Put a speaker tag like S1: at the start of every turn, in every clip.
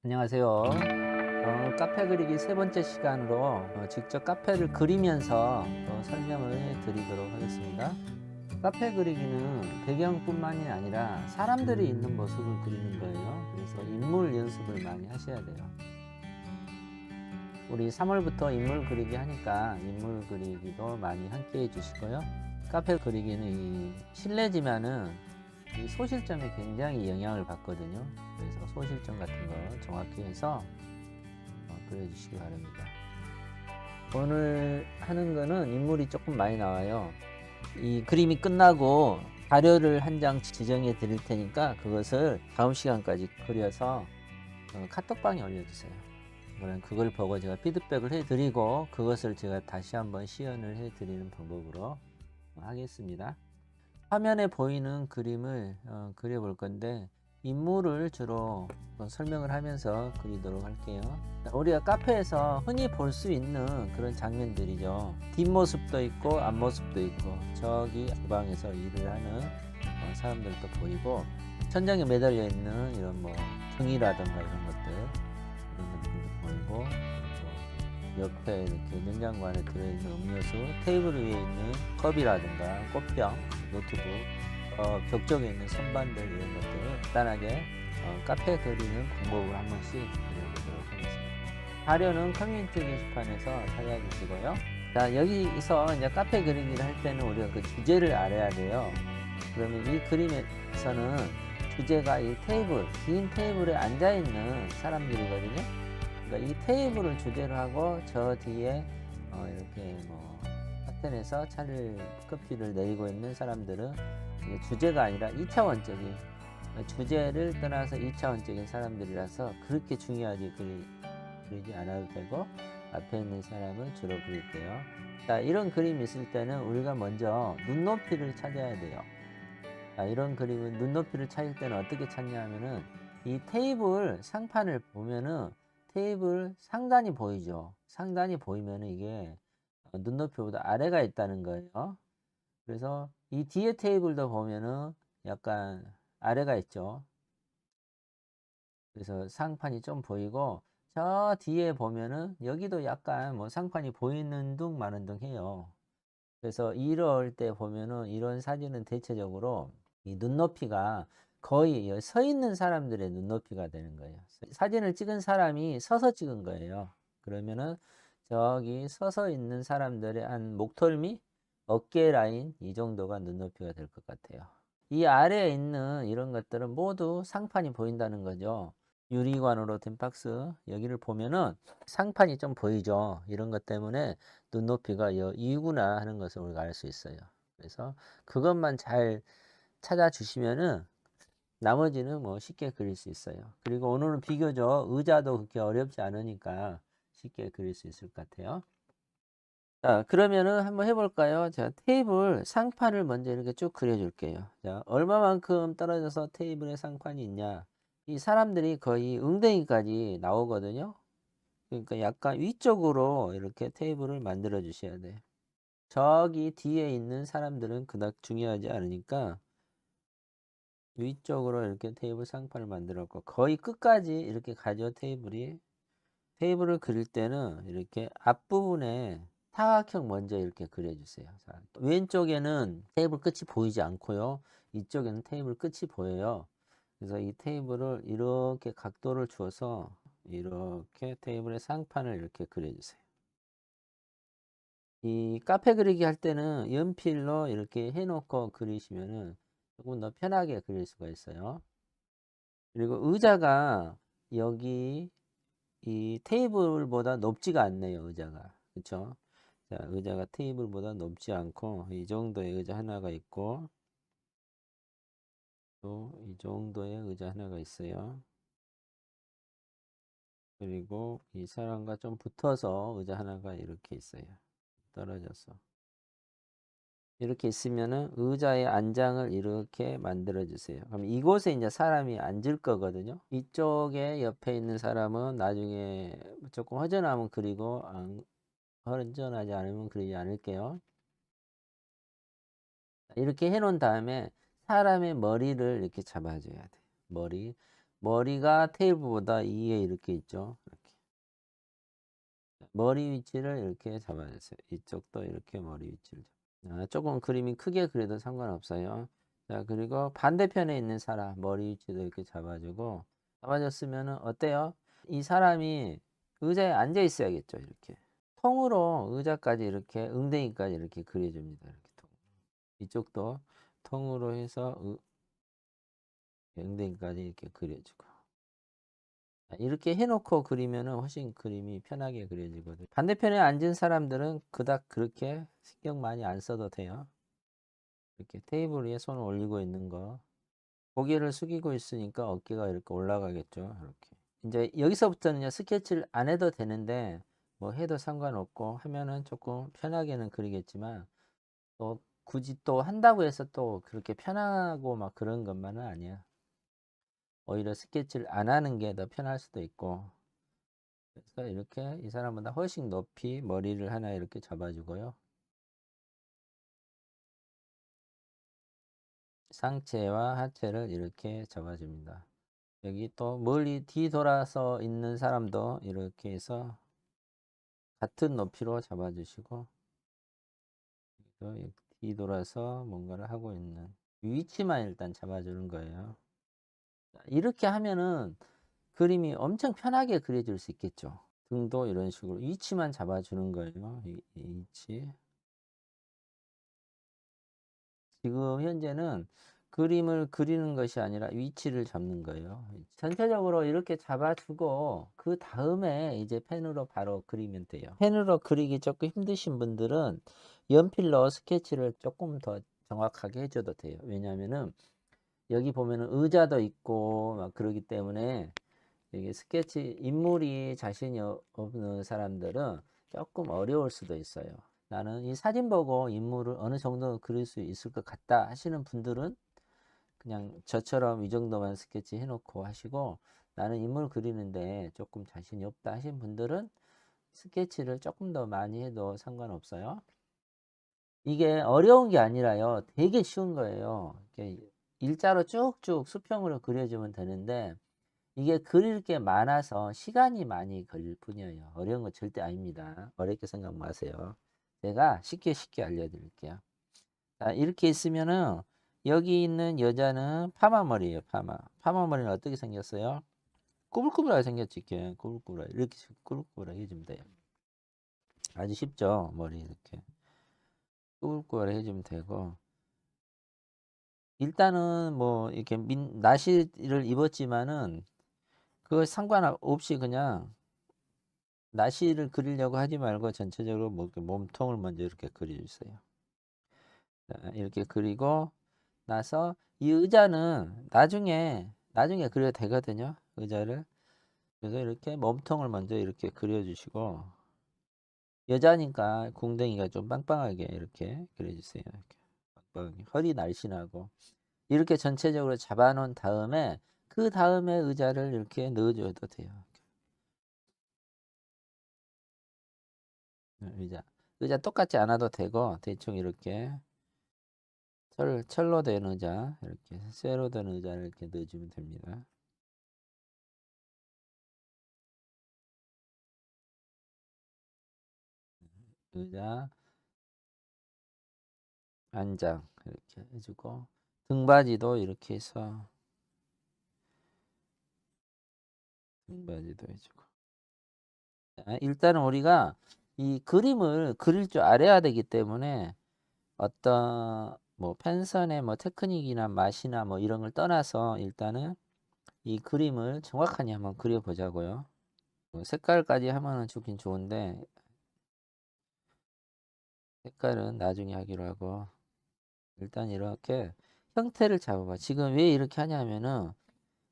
S1: 안녕하세요. 카페 그리기 세 번째 시간으로 직접 카페를 그리면서 설명을 해 드리도록 하겠습니다. 카페 그리기는 배경뿐만이 아니라 사람들이 있는 모습을 그리는 거예요. 그래서 인물 연습을 많이 하셔야 돼요. 우리 3월부터 인물 그리기 하니까 인물 그리기도 많이 함께 해 주시고요. 카페 그리기는 실내지만은 이 소실점에 굉장히 영향을 받거든요. 그래서 소실점 같은 거 정확히 해서 그려주시기 바랍니다. 오늘 하는 거는 인물이 조금 많이 나와요. 이 그림이 끝나고 자료를 한 장 지정해 드릴 테니까 그것을 다음 시간까지 그려서 카톡방에 올려주세요. 그러면 그걸 보고 제가 피드백을 해 드리고 그것을 제가 다시 한번 시연을 해 드리는 방법으로 하겠습니다. 화면에 보이는 그림을 그려 볼 건데 인물을 주로 설명을 하면서 그리도록 할게요. 우리가 카페에서 흔히 볼 수 있는 그런 장면들이죠. 뒷모습도 있고 앞모습도 있고 저기 주방에서 일을 하는 사람들도 보이고 천장에 매달려 있는 이런 뭐 등이라든가 이런 것들도 보이고 그리고 옆에 이렇게 냉장고 안에 들어있는 음료수, 테이블 위에 있는 컵이라든가 꽃병, 노트북, 벽쪽에 있는 선반들 이런 것들을 간단하게 카페 그리는 방법을 한 번씩 그려보도록 하겠습니다. 자료는 커뮤니티 게시판에서 찾아주시고요. 자, 여기서 이제 카페 그리기를 할 때는 우리가 그 주제를 알아야 돼요. 그러면 이 그림에서는 주제가 이 테이블, 긴 테이블에 앉아있는 사람들이거든요. 그러니까 이 테이블을 주제로 하고 저 뒤에 이렇게 뭐 파텐에서 차를 커피를 내리고 있는 사람들은 이게 주제가 아니라 2차원적인 주제를 떠나서 2차원적인 사람들이라서 그렇게 중요하게 그리지 않아도 되고 앞에 있는 사람을 주로 그릴게요. 자, 이런 그림이 있을 때는 우리가 먼저 눈높이를 찾아야 돼요. 자, 이런 그림은 눈높이를 찾을 때는 어떻게 찾냐 하면은 이 테이블 상판을 보면은 테이블 상단이 보이죠. 상단이 보이면은 이게 눈높이보다 아래가 있다는 거예요. 그래서 이 뒤에 테이블도 보면은 약간 아래가 있죠. 그래서 상판이 좀 보이고 저 뒤에 보면은 여기도 약간 뭐 상판이 보이는 둥 마는 둥 해요. 그래서 이럴 때 보면은 이런 사진은 대체적으로 이 눈높이가 거의 서 있는 사람들의 눈높이가 되는 거예요. 사진을 찍은 사람이 서서 찍은 거예요. 그러면은 저기 서서 있는 사람들의 한 목덜미, 어깨 라인 이 정도가 눈높이가 될 것 같아요. 이 아래에 있는 이런 것들은 모두 상판이 보인다는 거죠. 유리관으로 된 박스 여기를 보면은 상판이 좀 보이죠. 이런 것 때문에 눈높이가 이구나 하는 것을 우리가 알 수 있어요. 그래서 그것만 잘 찾아주시면은 나머지는 뭐 쉽게 그릴 수 있어요. 그리고 오늘은 비교적 의자도 그렇게 어렵지 않으니까 쉽게 그릴 수 있을 것 같아요. 자, 그러면은 한번 해볼까요? 자, 테이블 상판을 먼저 이렇게 쭉 그려줄게요. 자, 얼마만큼 떨어져서 테이블에 상판이 있냐? 이 사람들이 거의 웅덩이까지 나오거든요. 그러니까 약간 위쪽으로 이렇게 테이블을 만들어 주셔야 돼요. 저기 뒤에 있는 사람들은 그닥 중요하지 않으니까 위쪽으로 이렇게 테이블 상판을 만들었고 거의 끝까지 이렇게 가죠 테이블이. 테이블을 그릴 때는 이렇게 앞부분에 사각형 먼저 이렇게 그려주세요. 자, 왼쪽에는 테이블 끝이 보이지 않고요. 이쪽에는 테이블 끝이 보여요. 그래서 이 테이블을 이렇게 각도를 주어서 이렇게 테이블의 상판을 이렇게 그려주세요. 이 카페 그리기 할 때는 연필로 이렇게 해놓고 그리시면은 조금 더 편하게 그릴 수가 있어요. 그리고 의자가 여기 이 테이블보다 높지가 않네요, 의자가. 그쵸? 자, 의자가 테이블보다 높지 않고, 이 정도의 의자 하나가 있고, 또 이 정도의 의자 하나가 있어요. 그리고 이 사람과 좀 붙어서 의자 하나가 이렇게 있어요. 떨어져서. 이렇게 있으면은 의자의 안장을 이렇게 만들어 주세요. 그럼 이곳에 이제 사람이 앉을 거거든요. 이쪽에 옆에 있는 사람은 나중에 조금 허전하면 그리고 허전하지 않으면 그리지 않을게요. 이렇게 해 놓은 다음에 사람의 머리를 이렇게 잡아줘야 돼. 머리, 머리가 테이블보다 2에 이렇게 있죠. 이렇게. 머리 위치를 이렇게 잡아주세요. 이쪽도 이렇게 머리 위치를 조금 그림이 크게 그려도 상관없어요. 자, 그리고 반대편에 있는 사람 머리 위치도 이렇게 잡아줬으면 어때요? 이 사람이 의자에 앉아 있어야겠죠. 이렇게 통으로 의자까지 이렇게 응대기까지 이렇게 그려줍니다. 이렇게 통. 이쪽도 통으로 해서 응대기까지 이렇게 그려주고. 이렇게 해놓고 그리면 훨씬 그림이 편하게 그려지거든요. 반대편에 앉은 사람들은 그닥 그렇게 신경 많이 안 써도 돼요. 이렇게 테이블 위에 손을 올리고 있는 거. 고개를 숙이고 있으니까 어깨가 이렇게 올라가겠죠. 이렇게. 이제 여기서부터는 스케치를 안 해도 되는데 뭐 해도 상관없고 하면은 조금 편하게는 그리겠지만 또 굳이 또 한다고 해서 또 그렇게 편하고 막 그런 것만은 아니야. 오히려 스케치를 안 하는 게 더 편할 수도 있고. 그래서 이렇게 이 사람보다 훨씬 높이 머리를 하나 이렇게 잡아주고요. 상체와 하체를 이렇게 잡아줍니다. 여기 또 멀리 뒤돌아서 있는 사람도 이렇게 해서 같은 높이로 잡아주시고 뒤돌아서 뭔가를 하고 있는 위치만 일단 잡아주는 거예요. 이렇게 하면은 그림이 엄청 편하게 그려질 수 있겠죠. 등도 이런 식으로 위치만 잡아주는 거예요. 이 위치. 지금 현재는 그림을 그리는 것이 아니라 위치를 잡는 거예요. 전체적으로 이렇게 잡아주고 그 다음에 이제 펜으로 바로 그리면 돼요. 펜으로 그리기 조금 힘드신 분들은 연필로 스케치를 조금 더 정확하게 해줘도 돼요. 왜냐하면은 여기 보면은 의자도 있고 막 그러기 때문에 이게 스케치 인물이 자신이 없는 사람들은 조금 어려울 수도 있어요. 나는 이 사진 보고 인물을 어느 정도 그릴 수 있을 것 같다 하시는 분들은 그냥 저처럼 이 정도만 스케치 해놓고 하시고, 나는 인물 그리는데 조금 자신이 없다 하시는 분들은 스케치를 조금 더 많이 해도 상관없어요. 이게 어려운 게 아니라요, 되게 쉬운 거예요. 이렇게 일자로 쭉쭉 수평으로 그려주면 되는데 이게 그릴 게 많아서 시간이 많이 걸릴 뿐이에요. 어려운 거 절대 아닙니다. 어렵게 생각 마세요. 제가 쉽게 알려드릴게요. 자, 이렇게 있으면은 여기 있는 여자는 파마머리예요. 파마머리는 어떻게 생겼어요? 꾸불꾸불하게 생겼지. 이렇게 꾸불꾸불하게 이렇게 꾸불꾸불하게 해주면 돼요. 아주 쉽죠. 머리 이렇게 꾸불꾸불하게 해주면 되고, 일단은 뭐 이렇게 나시를 입었지만은 그거 상관없이 그냥 나시를 그리려고 하지 말고 전체적으로 뭐 몸통을 먼저 이렇게 그려주세요. 자, 이렇게 그리고 나서 이 의자는 나중에 그려도 되거든요. 의자를. 그래서 이렇게 몸통을 먼저 이렇게 그려주시고, 여자니까 궁뎅이가 좀 빵빵하게 이렇게 그려주세요. 이렇게 빵빵하게. 허리 날씬하고 이렇게 전체적으로 잡아놓은 다음에 그 다음에 의자를 이렇게 넣어줘도 돼요. 의자 똑같지 않아도 되고 대충 이렇게 철로 된 의자, 이렇게 쇠로 된 의자를 이렇게 넣어주면 됩니다. 의자 안장 이렇게 해주고, 등받이도 이렇게 해서 등받이도 해주고. 자, 일단은 우리가 이 그림을 그릴 줄 알아야 되기 때문에 어떤 뭐 펜선의 뭐 테크닉이나 맛이나 뭐 이런 걸 떠나서 일단은 이 그림을 정확하게 한번 그려보자고요. 색깔까지 하면은 좋긴 좋은데 색깔은 나중에 하기로 하고, 일단 이렇게 형태를 잡아봐. 지금 왜 이렇게 하냐면은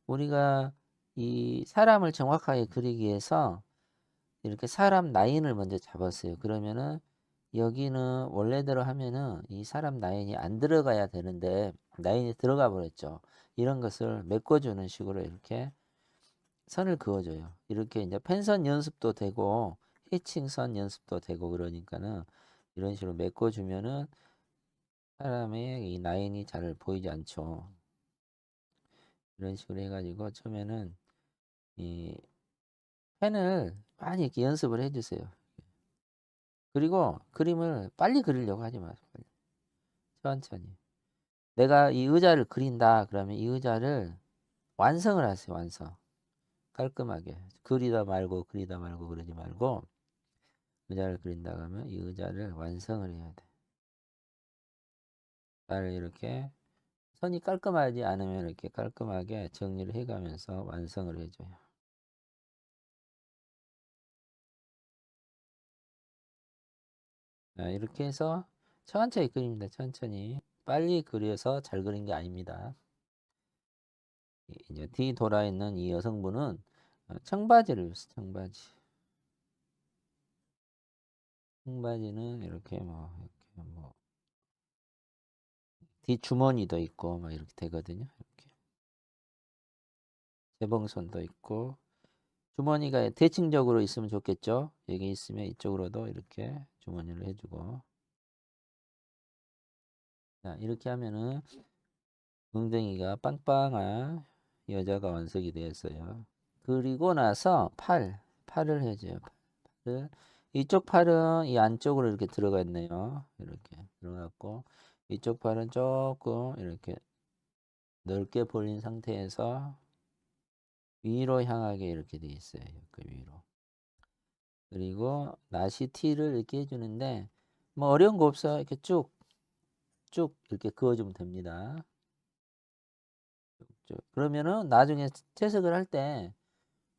S1: 우리가 이 사람을 정확하게 그리기 위해서 이렇게 사람 라인을 먼저 잡았어요. 그러면은 여기는 원래대로 하면은 이 사람 라인이 안 들어가야 되는데 라인이 들어가 버렸죠. 이런 것을 메꿔주는 식으로 이렇게 선을 그어줘요. 이렇게 이제 펜선 연습도 되고 해칭선 연습도 되고, 그러니까는 이런 식으로 메꿔주면은 사람의 이 라인이 잘 보이지 않죠. 이런 식으로 해가지고 처음에는 이 펜을 많이 이렇게 연습을 해주세요. 그리고 그림을 빨리 그리려고 하지 마세요. 천천히. 내가 이 의자를 그린다 그러면 이 의자를 완성을 하세요. 완성. 깔끔하게. 그리다 말고 그러지 말고 의자를 그린다 그러면 이 의자를 완성을 해야 돼. 잘 이렇게 선이 깔끔하지 않으면 이렇게 깔끔하게 정리를 해가면서 완성을 해줘요. 이렇게 해서 천천히 그립니다. 천천히. 빨리 그려서 잘 그린 게 아닙니다. 이제 뒤 돌아 있는 이 여성분은 청바지를 입었어요. 청바지. 청바지는 이렇게 뭐 뒷주머니도 있고 막 이렇게 되거든요. 이렇게 재봉선도 있고 주머니가 대칭적으로 있으면 좋겠죠. 여기 있으면 이쪽으로도 이렇게 주머니를 해주고 자, 이렇게 하면은 엉덩이가 빵빵한 여자가 완성이 되었어요. 그리고 나서 팔을 해줘요. 팔을. 이쪽 팔은 이 안쪽으로 이렇게 들어가 있네요. 이렇게 들어갔고 이쪽 팔은 조금 이렇게 넓게 벌린 상태에서 위로 향하게 이렇게 돼 있어요. 그 위로. 그리고 나시 티를 이렇게 해주는데 뭐 어려운 거 없어요. 이렇게 쭉 이렇게 그어주면 됩니다. 그러면은 나중에 채색을 할 때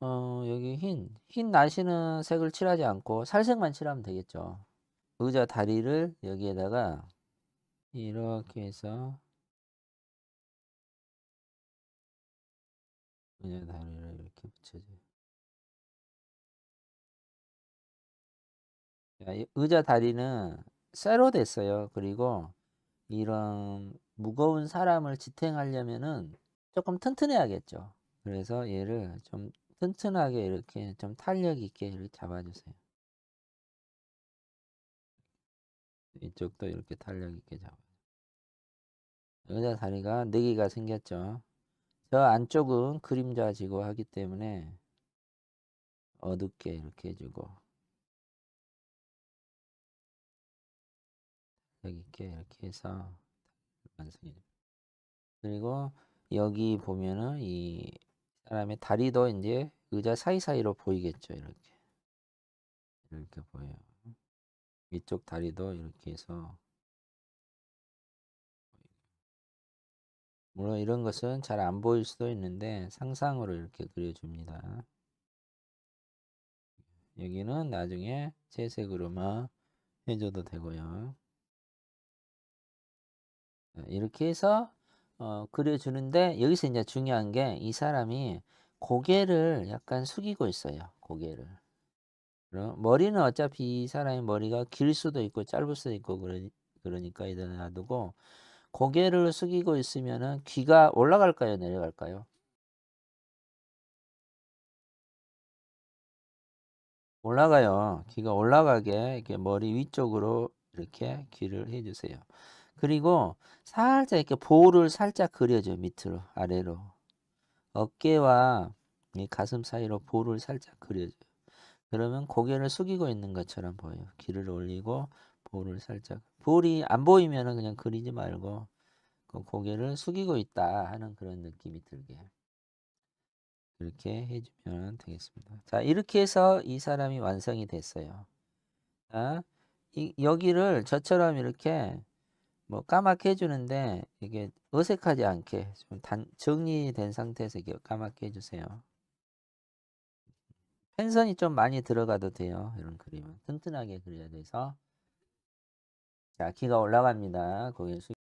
S1: 여기 흰 나시는 색을 칠하지 않고 살색만 칠하면 되겠죠. 의자 다리를 여기에다가 이렇게 해서 의자 다리를 이렇게 붙여줘요. 자, 이 의자 다리는 쇠로 됐어요. 그리고 이런 무거운 사람을 지탱하려면은 조금 튼튼해야겠죠. 그래서 얘를 좀 튼튼하게 이렇게 좀 탄력 있게 이렇게 잡아주세요. 이쪽도 이렇게 탄력 있게 잡아. 의자 다리가 4개가 생겼죠. 저 안쪽은 그림자지고 하기 때문에 어둡게 이렇게 해주고 여기 있게 이렇게 해서 완성이 됩니다. 그리고 여기 보면은 이 사람의 다리도 이제 의자 사이사이로 보이겠죠. 이렇게 보여요. 이쪽 다리도 이렇게 해서 물론 이런 것은 잘 안 보일 수도 있는데 상상으로 이렇게 그려줍니다. 여기는 나중에 채색으로만 해줘도 되고요. 이렇게 해서 그려주는데 여기서 이제 중요한 게 이 사람이 고개를 약간 숙이고 있어요. 고개를. 그럼 머리는 어차피 이 사람의 머리가 길 수도 있고 짧을 수도 있고 그러니까 이대로 놔두고 고개를 숙이고 있으면은 귀가 올라갈까요? 내려갈까요? 올라가요. 귀가 올라가게 이렇게 머리 위쪽으로 이렇게 귀를 해주세요. 그리고 살짝 이렇게 볼을 살짝 그려줘. 밑으로 아래로. 어깨와 이 가슴 사이로 볼을 살짝 그려줘요. 그러면 고개를 숙이고 있는 것처럼 보여요. 귀를 올리고 볼을 살짝. 볼이 안 보이면은 그냥 그리지 말고 그 고개를 숙이고 있다 하는 그런 느낌이 들게. 그렇게 해주면 되겠습니다. 자, 이렇게 해서 이 사람이 완성이 됐어요. 자, 여기를 저처럼 이렇게 뭐 까맣게 해주는데 이게 어색하지 않게 좀 정리된 상태에서 이렇게 까맣게 해주세요. 펜선이 좀 많이 들어가도 돼요. 이런 그림은 튼튼하게 그려야 돼서 자, 키가 올라갑니다. 거기